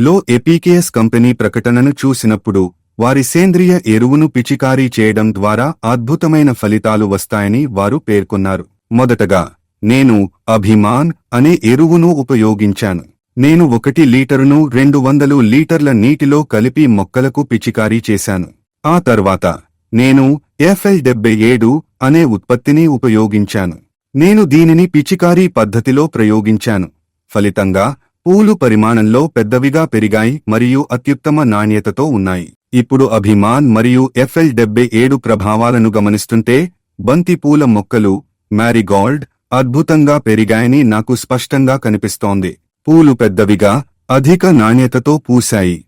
లో ఎపికేఎస్ కంపెనీ ప్రకటనను చూసినప్పుడు వారి సేంద్రియ ఎరువును పిచికారీ చేయడం ద్వారా అద్భుతమైన ఫలితాలు వస్తాయని వారు పేర్కొన్నారు. మొదటగా నేను అభిమాన్ అనే ఎరువును ఉపయోగించాను. నేను 1 లీటరును 200 లీటర్ల నీటిలో కలిపి మొక్కలకు పిచికారీ చేశాను. ఆ తర్వాత నేను FL77 అనే ఉత్పత్తిని ఉపయోగించాను. నేను దీనిని పిచికారీ పద్ధతిలో ప్రయోగించాను. ఫలితంగా పూలు పరిమాణంలో పెద్దవిగా పెరిగాయి మరియు అత్యుత్తమ నాణ్యతతో ఉన్నాయి. ఇప్పుడు అభిమాన్ మరియు FL77 ప్రభావాలను గమనిస్తుంటే బంతి పూల మొక్కలు, మ్యారీగోల్డ్ అద్భుతంగా పెరిగాయని నాకు స్పష్టంగా కనిపిస్తోంది. పూలు పెద్దవిగా, అధిక నాణ్యతతో పూశాయి.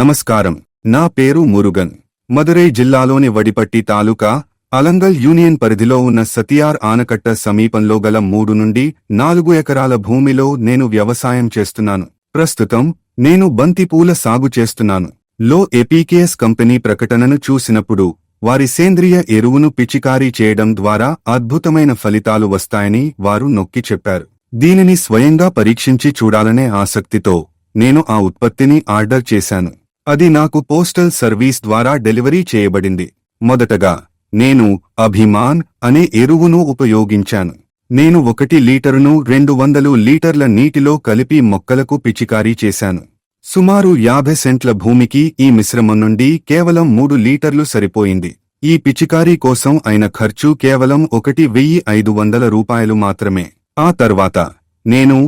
నమస్కారం, నా పేరు మురుగన్. మదురై జిల్లాలోని వడిపట్టి తాలూకా, అలంగల్ యూనియన్ పరిధిలో ఉన్న సతియార్ ఆనకట్ట సమీపంలో గల 3 నుండి 4 ఎకరాల భూమిలో నేను వ్యవసాయం చేస్తున్నాను. ప్రస్తుతం నేను బంతిపూల సాగు చేస్తున్నాను. లో ఎపికేఎస్ కంపెనీ ప్రకటనను చూసినప్పుడు వారి సేంద్రియ ఎరువును పిచికారీ చేయడం ద్వారా అద్భుతమైన ఫలితాలు వస్తాయని వారు నొక్కి చెప్పారు. దీనిని స్వయంగా పరీక్షించి చూడాలనే ఆసక్తితో నేను ఆ ఉత్పత్తిని ఆర్డర్ చేశాను. అది నాకు పోస్టల్ సర్వీస్ ద్వారా డెలివరీ చేయబడింది. మొదటగా నేను అభిమాన్ అనే ఎరువును ఉపయోగించాను. నేను 1 లీటరును 200 లీటర్ల నీటిలో కలిపి మొక్కలకు పిచికారీ చేశాను. సుమారు 50 సెంట్ల భూమికి ఈ మిశ్రమం నుండి కేవలం 3 లీటర్లు సరిపోయింది. ఈ పిచికారీ కోసం అయిన ఖర్చు కేవలం 1,500 రూపాయలు మాత్రమే. ఆ తర్వాత నేను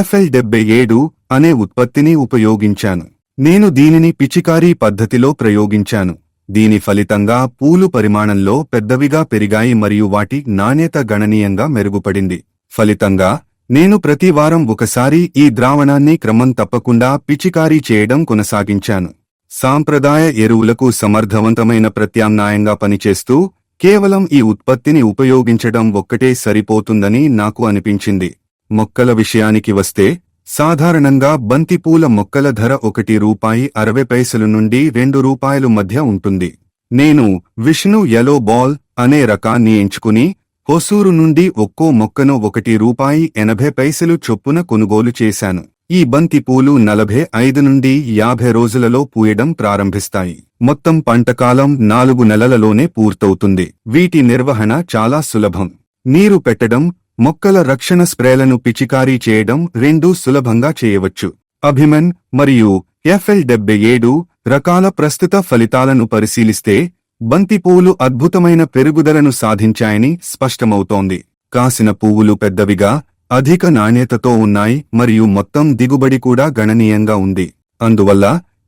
FL77 అనే ఉత్పత్తిని ఉపయోగించాను. నేను దీనిని పిచికారీ పద్ధతిలో ప్రయోగించాను. దీని ఫలితంగా పూలు పరిమాణంలో పెద్దవిగా పెరిగాయి మరియు వాటి నాణ్యత గణనీయంగా మెరుగుపడింది. ఫలితంగా నేను ప్రతి వారం ఒకసారి ఈ ద్రావణాన్ని క్రమం తప్పకుండా పిచికారీ చేయడం కొనసాగించాను. సాంప్రదాయ ఎరువులకు సమర్థవంతమైన ప్రత్యామ్నాయంగా పనిచేస్తూ కేవలం ఈ ఉత్పత్తిని ఉపయోగించడం ఒక్కటే సరిపోతుందని నాకు అనిపించింది. మొక్కల విషయానికి వస్తే సాధారణంగా బంతిపూల మొక్కల ధర ₹1.60 నుండి ₹2 మధ్య ఉంటుంది. నేను విష్ణు యెల్లో బాల్ అనే రకాన్ని ఎంచుకుని హొసూరు నుండి ఒక్కో మొక్కను ₹1.80 చొప్పున కొనుగోలు చేశాను. ఈ బంతిపూలు 45 నుండి 50 రోజులలో పూయడం ప్రారంభిస్తాయి. మొత్తం పంటకాలం 4 నెలలలోనే పూర్తవుతుంది. వీటి నిర్వహణ చాలా సులభం. నీరు పెట్టడం, మొక్కల రక్షణ స్ప్రేలను పిచికారీ చేయడం రెండూ సులభంగా చేయవచ్చు. అభిమన్ మరియు FL77 రకాల ప్రస్తుత ఫలితాలను పరిశీలిస్తే బంతిపూలు అద్భుతమైన పెరుగుదలను సాధించాయని స్పష్టమవుతోంది. కాసిన పువ్వులు పెద్దవిగా, అధిక నాణ్యతతో ఉన్నాయి మరియు మొత్తం దిగుబడి కూడా గణనీయంగా ఉంది. అందువల్ల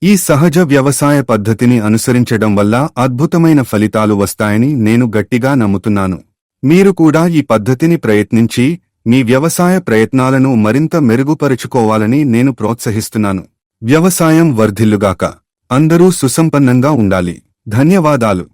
ఈ సహజ వ్యవసాయ పద్ధతిని అనుసరించడం వల్ల అద్భుతమైన ఫలితాలు వస్తాయని నేను గట్టిగా నమ్ముతున్నాను. మీరు కూడా ఈ పద్ధతిని ప్రయత్నించి మీ వ్యవసాయ ప్రయత్నాలను మరింత మెరుగుపరుచుకోవాలని నేను ప్రోత్సహిస్తున్నాను. వ్యవసాయం వర్ధిల్లుగాక. అందరూ సుసంపన్నంగా ఉండాలి. ధన్యవాదాలు.